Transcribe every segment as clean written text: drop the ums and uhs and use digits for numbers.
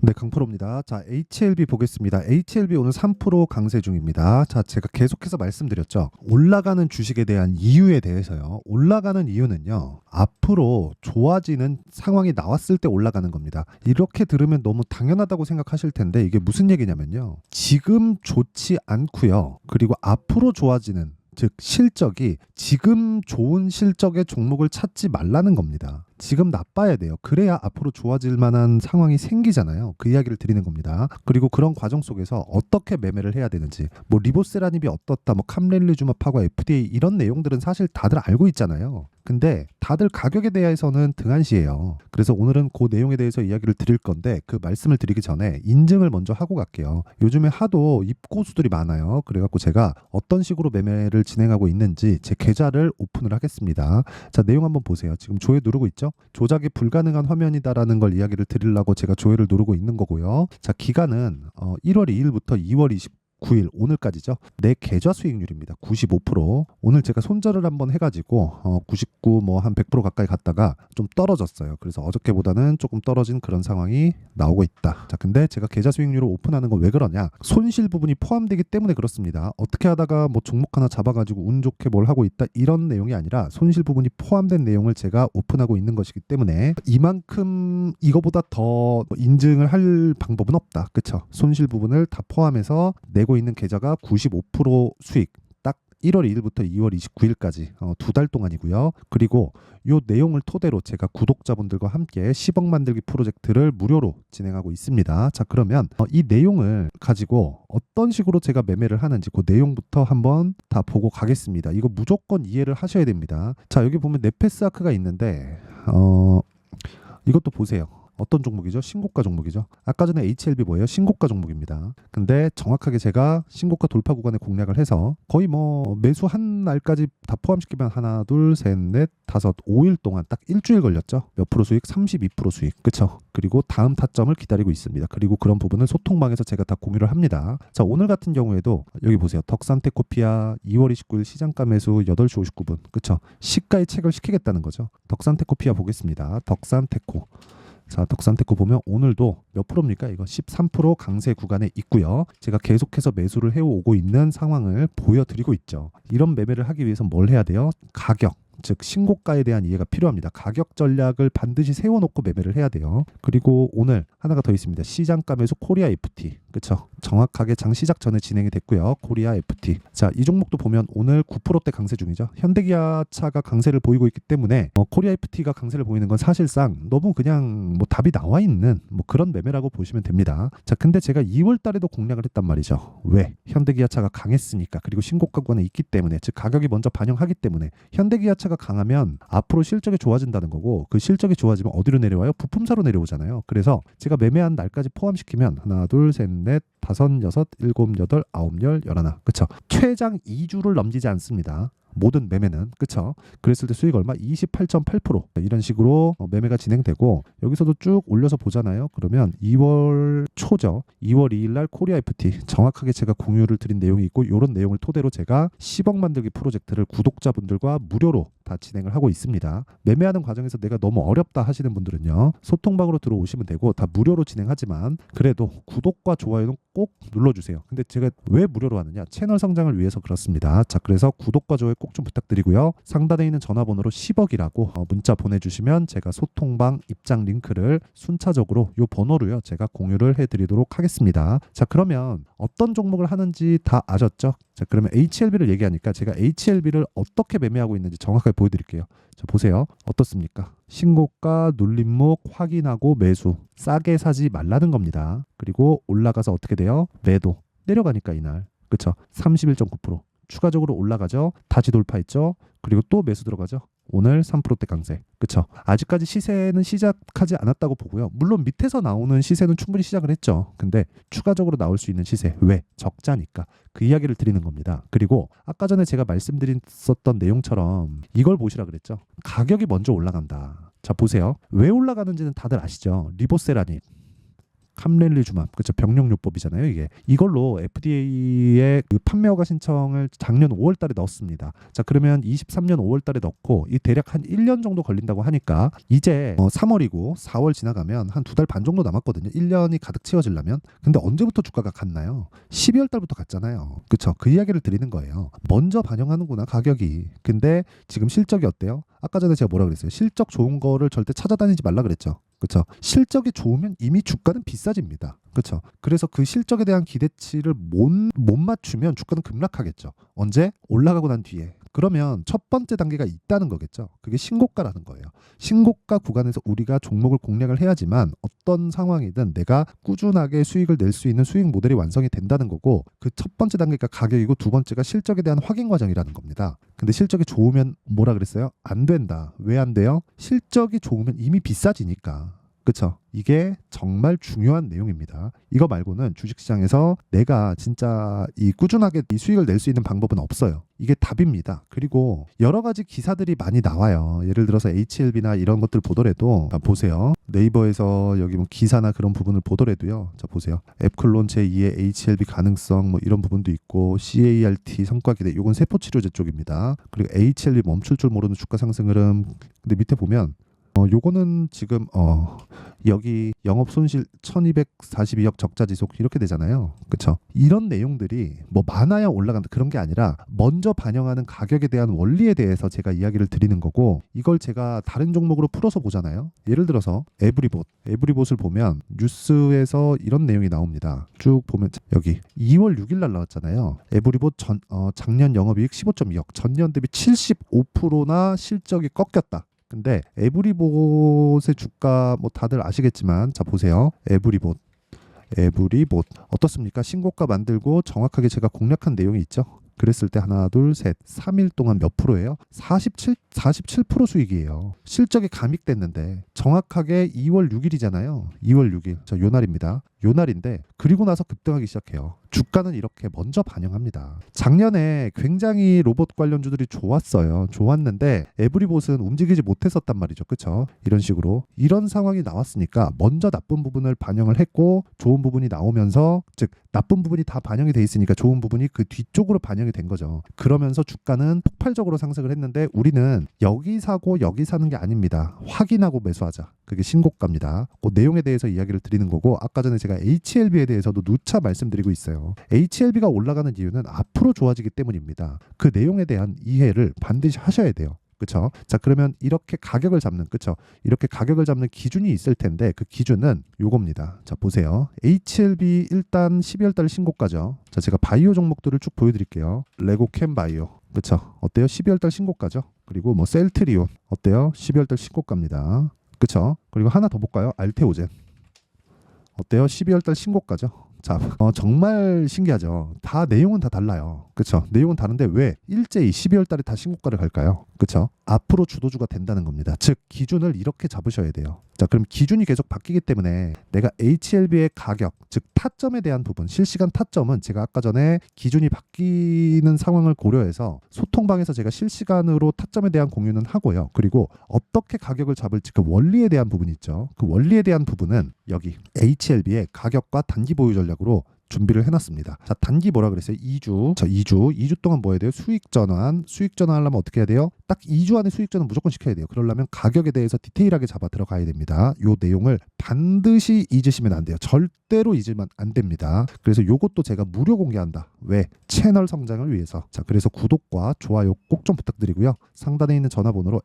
네, 강프로입니다. 자, HLB 보겠습니다. HLB 오늘 3% 강세 중입니다. 자, 제가 계속해서 말씀드렸죠. 올라가는 주식에 대한 이유에 대해서요. 올라가는 이유는요. 앞으로 좋아지는 상황이 나왔을 때 올라가는 겁니다. 이렇게 들으면 너무 당연하다고 생각하실 텐데 이게 무슨 얘기냐면요. 지금 좋지 않고요. 그리고 앞으로 좋아지는 즉 실적이 지금 좋은 실적의 종목을 찾지 말라는 겁니다. 지금 나빠야 돼요. 그래야 앞으로 좋아질 만한 상황이 생기잖아요. 그 이야기를 드리는 겁니다. 그리고 그런 과정 속에서 어떻게 매매를 해야 되는지, 뭐 리보세라닙이 어떻다, 뭐 캄렐리주마파과 FDA 이런 내용들은 사실 다들 알고 있잖아요. 근데 다들 가격에 대해서는 등한시해요. 그래서 오늘은 그 내용에 대해서 이야기를 드릴 건데 그 말씀을 드리기 전에 인증을 먼저 하고 갈게요. 요즘에 하도 입고수들이 많아요. 그래갖고 제가 어떤 식으로 매매를 진행하고 있는지 제 계좌를 오픈을 하겠습니다. 자, 내용 한번 보세요. 지금 조회 누르고 있죠? 조작이 불가능한 화면이다라는 걸 이야기를 드리려고 제가 조회를 누르고 있는 거고요. 자, 기간은 1월 2일부터 2월 29일 오늘까지죠. 내 계좌 수익률입니다. 95%. 오늘 제가 손절을 한번 해가지고 99 뭐 한 100% 가까이 갔다가 좀 떨어졌어요. 그래서 어저께보다는 조금 떨어진 그런 상황이 나오고 있다. 자, 근데 제가 계좌 수익률을 오픈하는 건 왜 그러냐? 손실 부분이 포함되기 때문에 그렇습니다. 어떻게 하다가 뭐 종목 하나 잡아가지고 운 좋게 뭘 하고 있다 이런 내용이 아니라 손실 부분이 포함된 내용을 제가 오픈하고 있는 것이기 때문에 이만큼 이거보다 더 인증을 할 방법은 없다. 그쵸? 손실 부분을 다 포함해서 내고 있는 계좌가 95% 수익. 딱 1월 2일부터 2월 29일까지 두 달 동안이고요. 그리고 이 내용을 토대로 제가 구독자분들과 함께 10억 만들기 프로젝트를 무료로 진행하고 있습니다. 자, 그러면 이 내용을 가지고 어떤 식으로 제가 매매를 하는지 그 내용부터 한번 다 보고 가겠습니다. 이거 무조건 이해를 하셔야 됩니다. 자, 여기 보면 네페스아크가 있는데 이것도 보세요. 어떤 종목이죠? 신고가 종목이죠. 아까 전에 HLB 뭐예요? 신고가 종목입니다. 근데 정확하게 제가 신고가 돌파 구간에 공략을 해서 거의 뭐 매수 한 날까지 다 포함시키면 하나, 둘, 셋, 넷, 다섯, 5일 동안 딱 일주일 걸렸죠. 몇 프로 수익? 32% 수익. 그쵸? 그리고 다음 타점을 기다리고 있습니다. 그리고 그런 부분은 소통방에서 제가 다 공유를 합니다. 자, 오늘 같은 경우에도 여기 보세요. 덕산테코피아 2월 29일 시장가 매수 8시 59분. 그쵸? 시가에 책을 시키겠다는 거죠. 덕산테코피아 보겠습니다. 덕산테코. 자, 덕산테코 보면 오늘도 몇 프로입니까? 이거 13% 강세 구간에 있고요. 제가 계속해서 매수를 해오고 있는 상황을 보여드리고 있죠. 이런 매매를 하기 위해서 뭘 해야 돼요? 가격. 즉 신고가에 대한 이해가 필요합니다. 가격 전략을 반드시 세워놓고 매매를 해야 돼요. 그리고 오늘 하나가 더 있습니다. 시장가 매수 코리아 FT. 그쵸? 정확하게 장 시작 전에 진행이 됐고요. 코리아 FT. 자, 이 종목도 보면 오늘 9%대 강세 중이죠. 현대기아차가 강세를 보이고 있기 때문에 코리아 FT가 강세를 보이는 건 사실상 너무 그냥 뭐 답이 나와 있는 뭐 그런 매매라고 보시면 됩니다. 자, 근데 제가 2월 달에도 공략을 했단 말이죠. 왜? 현대기아차가 강했으니까. 그리고 신고가 구간에 있기 때문에, 즉 가격이 먼저 반영하기 때문에 현대기아차가 강하면 앞으로 실적이 좋아진다는 거고, 그 실적이 좋아지면 어디로 내려와요? 부품사로 내려오잖아요. 그래서 제가 매매한 날까지 포함시키면 하나, 둘, 셋, 넷, 다섯, 여섯, 일곱, 여덟, 아홉, 열, 열하나. 그쵸? 최장 2주를 넘기지 않습니다. 모든 매매는. 그쵸? 그랬을 때 수익 얼마? 28.8% 이런 식으로 매매가 진행되고, 여기서도 쭉 올려서 보잖아요. 그러면 2월 초죠. 2월 2일 날 코리아 FT 정확하게 제가 공유를 드린 내용이 있고, 이런 내용을 토대로 제가 10억 만들기 프로젝트를 구독자분들과 무료로 다 진행을 하고 있습니다. 매매하는 과정에서 내가 너무 어렵다 하시는 분들은요, 소통방으로 들어오시면 되고, 다 무료로 진행하지만 그래도 구독과 좋아요는 꼭 눌러주세요. 근데 제가 왜 무료로 하느냐? 채널 성장을 위해서 그렇습니다. 자, 그래서 구독과 좋아요 꼭 좀 부탁드리고요. 상단에 있는 전화번호로 10억이라고 문자 보내주시면 제가 소통방 입장 링크를 순차적으로 이 번호로요, 제가 공유를 해드리도록 하겠습니다. 자, 그러면 어떤 종목을 하는지 다 아셨죠? 자, 그러면 HLB를 얘기하니까 제가 HLB를 어떻게 매매하고 있는지 정확하게 보여드릴게요. 자, 보세요. 어떻습니까? 신고가 눌림목 확인하고 매수. 싸게 사지 말라는 겁니다. 그리고 올라가서 어떻게 돼요? 매도. 내려가니까 이날. 그쵸? 31.9%. 추가적으로 올라가죠. 다시 돌파했죠. 그리고 또 매수 들어가죠. 오늘 3%대 강세. 그쵸? 아직까지 시세는 시작하지 않았다고 보고요. 물론 밑에서 나오는 시세는 충분히 시작을 했죠. 근데 추가적으로 나올 수 있는 시세. 왜? 적자니까. 그 이야기를 드리는 겁니다. 그리고 아까 전에 제가 말씀드렸었던 내용처럼 이걸 보시라 그랬죠. 가격이 먼저 올라간다. 자, 보세요. 왜 올라가는지는 다들 아시죠? 리보세라닙. 캄렐리주맙, 그렇죠. 병력요법이잖아요. 이걸로 FDA에 그 판매 허가 신청을 작년 5월달에 넣었습니다. 자, 그러면 23년 5월달에 넣고 이 대략 한 1년 정도 걸린다고 하니까 이제 3월이고 4월 지나가면 한 2달 반 정도 남았거든요. 1년이 가득 채워지려면. 근데 언제부터 주가가 갔나요? 12월 달부터 갔잖아요. 그렇죠. 그 이야기를 드리는 거예요. 먼저 반영하는구나, 가격이. 근데 지금 실적이 어때요? 아까 전에 제가 뭐라 그랬어요? 실적 좋은 거를 절대 찾아다니지 말라 그랬죠. 그렇죠. 실적이 좋으면 이미 주가는 비싸집니다. 그렇죠. 그래서 그 실적에 대한 기대치를 못 맞추면 주가는 급락하겠죠. 언제? 올라가고 난 뒤에. 그러면 첫 번째 단계가 있다는 거겠죠. 그게 신고가라는 거예요. 신고가 구간에서 우리가 종목을 공략을 해야지만 어떤 상황이든 내가 꾸준하게 수익을 낼 수 있는 수익 모델이 완성이 된다는 거고, 그 첫 번째 단계가 가격이고 두 번째가 실적에 대한 확인 과정이라는 겁니다. 근데 실적이 좋으면 뭐라 그랬어요? 안 된다. 왜 안 돼요? 실적이 좋으면 이미 비싸지니까. 그쵸? 이게 정말 중요한 내용입니다. 이거 말고는 주식시장에서 내가 진짜 이 꾸준하게 이 수익을 낼 수 있는 방법은 없어요. 이게 답입니다. 그리고 여러 가지 기사들이 많이 나와요. 예를 들어서 HLB나 이런 것들 보더라도, 보세요. 네이버에서 여기 뭐 기사나 그런 부분을 보더라도요. 자, 보세요. 앱클론 제2의 HLB 가능성 뭐 이런 부분도 있고, CART 성과 기대, 이건 세포치료제 쪽입니다. 그리고 HLB 멈출 줄 모르는 주가 상승 흐름. 근데 밑에 보면 요거는 지금 여기 영업 손실 1242억 적자 지속 이렇게 되잖아요. 그렇죠? 이런 내용들이 뭐 많아야 올라간다 그런 게 아니라 먼저 반영하는 가격에 대한 원리에 대해서 제가 이야기를 드리는 거고, 이걸 제가 다른 종목으로 풀어서 보잖아요. 예를 들어서 에브리봇을 보면 뉴스에서 이런 내용이 나옵니다. 쭉 보면 여기 2월 6일 날 나왔잖아요. 에브리봇 작년 영업이익 15.2억, 전년 대비 75%나 실적이 꺾였다. 근데 에브리봇의 주가 뭐 다들 아시겠지만, 자 보세요. 에브리봇 어떻습니까? 신고가 만들고 정확하게 제가 공략한 내용이 있죠. 그랬을 때 하나 둘 셋 3일 동안 몇 프로예요? 47% 수익이에요. 실적이 감익됐는데 정확하게 2월 6일이잖아요. 2월 6일. 자, 요 날입니다. 요 날인데 그리고 나서 급등하기 시작해요. 주가는 이렇게 먼저 반영합니다. 작년에 굉장히 로봇 관련주들이 좋았는데 에브리봇은 움직이지 못했었단 말이죠. 그렇죠? 이런 식으로 이런 상황이 나왔으니까 먼저 나쁜 부분을 반영을 했고, 좋은 부분이 나오면서, 즉 나쁜 부분이 다 반영이 돼 있으니까 좋은 부분이 그 뒤쪽으로 반영이 된 거죠. 그러면서 주가는 폭발적으로 상승을 했는데 우리는 여기 사고 여기 사는 게 아닙니다. 확인하고 매수하자. 그게 신고가입니다. 그 내용에 대해서 이야기를 드리는 거고, 아까 전에 제가 HLB에 대해서도 누차 말씀드리고 있어요. HLB가 올라가는 이유는 앞으로 좋아지기 때문입니다. 그 내용에 대한 이해를 반드시 하셔야 돼요. 그렇죠? 자, 그러면 이렇게 가격을 잡는, 그렇죠? 이렇게 가격을 잡는 기준이 있을 텐데 그 기준은 요겁니다. 자, 보세요. HLB 일단 12월 달 신고가죠. 자, 제가 바이오 종목들을 쭉 보여드릴게요. 레고캠 바이오, 그렇죠? 어때요? 12월 달 신고가죠. 그리고 뭐 셀트리온 어때요? 12월 달 신고가입니다. 그렇죠? 그리고 하나 더 볼까요? 알테오젠 어때요? 12월 달 신고가죠. 자, 정말 신기하죠. 다 내용은 다 달라요. 그렇죠? 내용은 다른데 왜 일제히 12월 달에 다 신고가를 갈까요? 그렇죠? 앞으로 주도주가 된다는 겁니다. 즉 기준을 이렇게 잡으셔야 돼요. 자, 그럼 기준이 계속 바뀌기 때문에 내가 HLB의 가격, 즉 타점에 대한 부분, 실시간 타점은 제가 아까 전에 기준이 바뀌는 상황을 고려해서 소통방에서 제가 실시간으로 타점에 대한 공유는 하고요. 그리고 어떻게 가격을 잡을지 그 원리에 대한 부분이 있죠. 그 원리에 대한 부분은 여기 HLB의 가격과 단기 보유 전략으로 준비를 해놨습니다. 자, 단기 뭐라 그랬어요? 2주. 자, 2주 동안 뭐 해야 돼요? 수익 전환 하려면 어떻게 해야 돼요? 딱 2주 안에 수익 전환 무조건 시켜야 돼요. 그러려면 가격에 대해서 디테일하게 잡아 들어가야 됩니다. 요 내용을 반드시 잊으시면 안 돼요. 절대로 잊으면 안 됩니다. 그래서 요것도 제가 무료 공개한다. 왜? 채널 성장을 위해서. 자, 그래서 구독과 좋아요 꼭 좀 부탁드리고요. 상단에 있는 전화번호로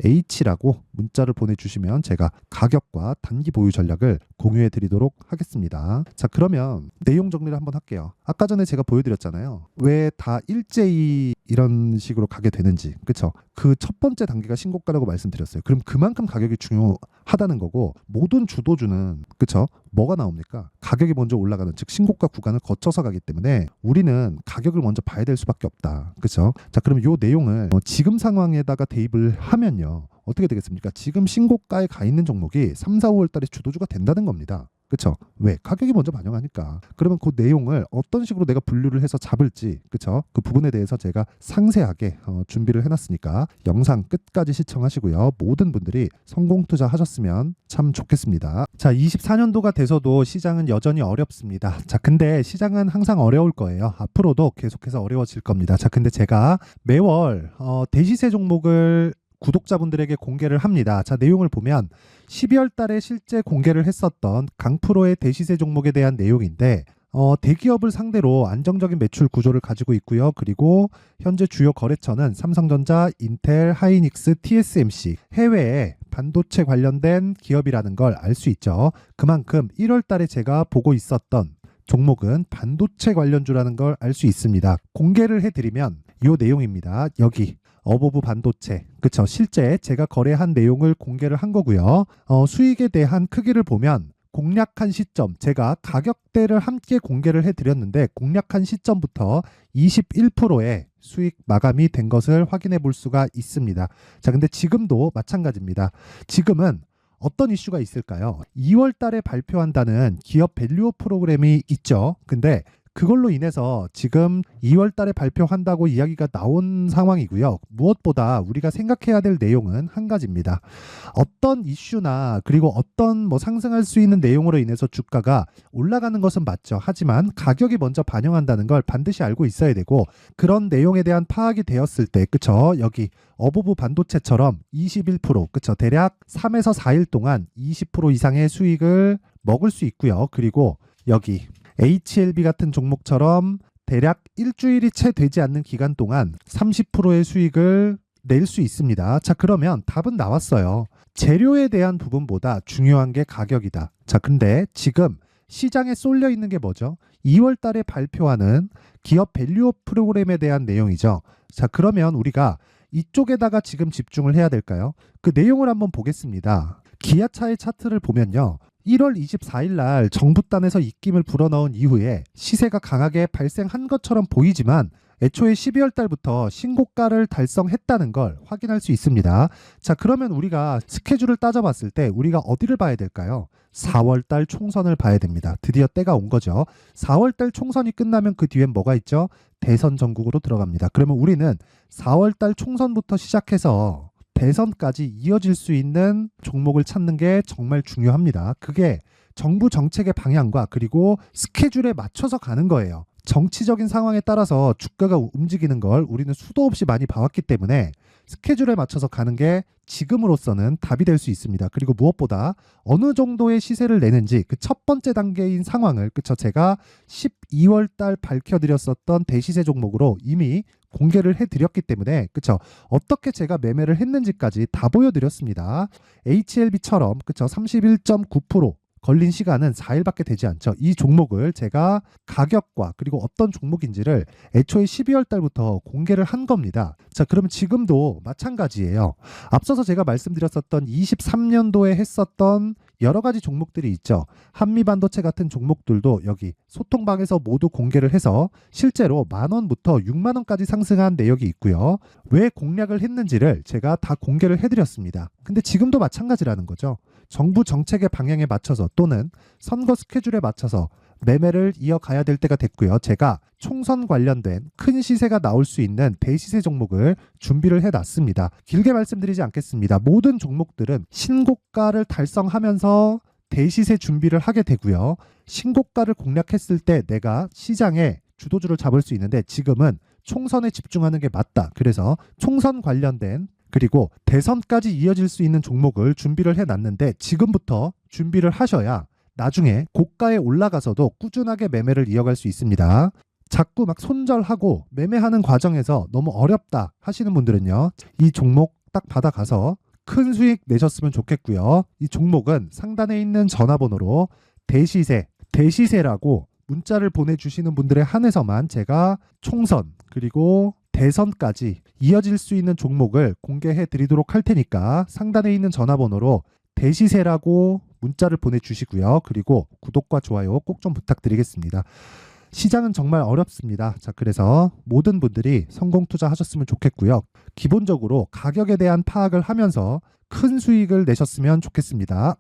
H라고 문자를 보내주시면 제가 가격과 단기 보유 전략을 공유해 드리도록 하겠습니다. 자, 그러면 내용 정리를 한번 할게요. 아까 전에 제가 보여드렸잖아요. 왜 다 일제히 이런 식으로 가게 되는지. 그쵸? 그 첫 번째 단계가 신고가라고 말씀드렸어요. 그럼 그만큼 가격이 중요하다는 거고, 모든 주도주는, 그쵸? 뭐가 나옵니까? 가격이 먼저 올라가는, 즉 신고가 구간을 거쳐서 가기 때문에 우리는 가격을 먼저 봐야 될 수밖에 없다. 그쵸? 자, 그럼 요 내용을 지금 상황에다가 대입을 하면요, 어떻게 되겠습니까? 지금 신고가에 가 있는 종목이 3, 4, 5월 달에 주도주가 된다는 겁니다. 그쵸? 왜? 가격이 먼저 반영하니까. 그러면 그 내용을 어떤 식으로 내가 분류를 해서 잡을지, 그쵸? 그 부분에 대해서 제가 상세하게 준비를 해놨으니까 영상 끝까지 시청하시고요. 모든 분들이 성공 투자하셨으면 참 좋겠습니다. 자, 24년도가 돼서도 시장은 여전히 어렵습니다. 자, 근데 시장은 항상 어려울 거예요. 앞으로도 계속해서 어려워질 겁니다. 자, 근데 제가 매월 대시세 종목을 구독자분들에게 공개를 합니다. 자, 내용을 보면 12월 달에 실제 공개를 했었던 강프로의 대시세 종목에 대한 내용인데 대기업을 상대로 안정적인 매출 구조를 가지고 있고요. 그리고 현재 주요 거래처는 삼성전자, 인텔, 하이닉스, TSMC, 해외에 반도체 관련된 기업이라는 걸 알 수 있죠. 그만큼 1월 달에 제가 보고 있었던 종목은 반도체 관련주라는 걸 알 수 있습니다. 공개를 해드리면 이 내용입니다. 여기 어보브 반도체, 그쵸? 실제 제가 거래한 내용을 공개를 한 거고요. 수익에 대한 크기를 보면 공략한 시점, 제가 가격대를 함께 공개를 해드렸는데 공략한 시점부터 21%의 수익 마감이 된 것을 확인해 볼 수가 있습니다. 자, 근데 지금도 마찬가지입니다. 지금은 어떤 이슈가 있을까요? 2월 달에 발표한다는 기업 밸류업 프로그램이 있죠. 근데 그걸로 인해서 지금 2월 달에 발표한다고 이야기가 나온 상황이고요. 무엇보다 우리가 생각해야 될 내용은 한 가지입니다. 어떤 이슈나 그리고 어떤 상승할 수 있는 내용으로 인해서 주가가 올라가는 것은 맞죠. 하지만 가격이 먼저 반영한다는 걸 반드시 알고 있어야 되고 그런 내용에 대한 파악이 되었을 때, 그쵸? 여기 어보브 반도체처럼 21%, 그쵸? 대략 3에서 4일 동안 20% 이상의 수익을 먹을 수 있고요. 그리고 여기 HLB 같은 종목처럼 대략 일주일이 채 되지 않는 기간 동안 30%의 수익을 낼 수 있습니다. 자, 그러면 답은 나왔어요. 재료에 대한 부분보다 중요한 게 가격이다. 자, 근데 지금 시장에 쏠려 있는 게 뭐죠? 2월 달에 발표하는 기업 밸류업 프로그램에 대한 내용이죠. 자, 그러면 우리가 이쪽에다가 지금 집중을 해야 될까요? 그 내용을 한번 보겠습니다. 기아차의 차트를 보면요. 1월 24일 날 정부단에서 입김을 불어넣은 이후에 시세가 강하게 발생한 것처럼 보이지만 애초에 12월 달부터 신고가를 달성했다는 걸 확인할 수 있습니다. 자, 그러면 우리가 스케줄을 따져봤을 때 우리가 어디를 봐야 될까요? 4월 달 총선을 봐야 됩니다. 드디어 때가 온 거죠. 4월 달 총선이 끝나면 그 뒤엔 뭐가 있죠? 대선 전국으로 들어갑니다. 그러면 우리는 4월 달 총선부터 시작해서 대선까지 이어질 수 있는 종목을 찾는 게 정말 중요합니다. 그게 정부 정책의 방향과 그리고 스케줄에 맞춰서 가는 거예요. 정치적인 상황에 따라서 주가가 움직이는 걸 우리는 수도 없이 많이 봐왔기 때문에 스케줄에 맞춰서 가는 게 지금으로서는 답이 될 수 있습니다. 그리고 무엇보다 어느 정도의 시세를 내는지 그 첫 번째 단계인 상황을, 그쵸? 제가 12월 달 밝혀드렸었던 대시세 종목으로 이미 공개를 해드렸기 때문에, 그쵸? 어떻게 제가 매매를 했는지까지 다 보여드렸습니다. HLB처럼, 그쵸? 31.9% 걸린 시간은 4일밖에 되지 않죠. 이 종목을 제가 가격과 그리고 어떤 종목인지를 애초에 12월 달부터 공개를 한 겁니다. 자, 그러면 지금도 마찬가지예요. 앞서서 제가 말씀드렸었던 23년도에 했었던 여러 가지 종목들이 있죠. 한미반도체 같은 종목들도 여기 소통방에서 모두 공개를 해서 실제로 10,000원부터 60,000원까지 상승한 내역이 있고요. 왜 공략을 했는지를 제가 다 공개를 해드렸습니다. 근데 지금도 마찬가지라는 거죠. 정부 정책의 방향에 맞춰서 또는 선거 스케줄에 맞춰서 매매를 이어가야 될 때가 됐고요. 제가 총선 관련된 큰 시세가 나올 수 있는 대시세 종목을 준비를 해놨습니다. 길게 말씀드리지 않겠습니다. 모든 종목들은 신고가를 달성하면서 대시세 준비를 하게 되고요. 신고가를 공략했을 때 내가 시장에 주도주를 잡을 수 있는데 지금은 총선에 집중하는 게 맞다. 그래서 총선 관련된 그리고 대선까지 이어질 수 있는 종목을 준비를 해놨는데 지금부터 준비를 하셔야 나중에 고가에 올라가서도 꾸준하게 매매를 이어갈 수 있습니다. 자꾸 막 손절하고 매매하는 과정에서 너무 어렵다 하시는 분들은요. 이 종목 딱 받아가서 큰 수익 내셨으면 좋겠고요. 이 종목은 상단에 있는 전화번호로 대시세라고 문자를 보내주시는 분들에 한해서만 제가 총선 그리고 대선까지 이어질 수 있는 종목을 공개해 드리도록 할 테니까 상단에 있는 전화번호로 대시세라고 문자를 보내주시고요. 그리고 구독과 좋아요 꼭 좀 부탁드리겠습니다. 시장은 정말 어렵습니다. 자, 그래서 모든 분들이 성공 투자하셨으면 좋겠고요. 기본적으로 가격에 대한 파악을 하면서 큰 수익을 내셨으면 좋겠습니다.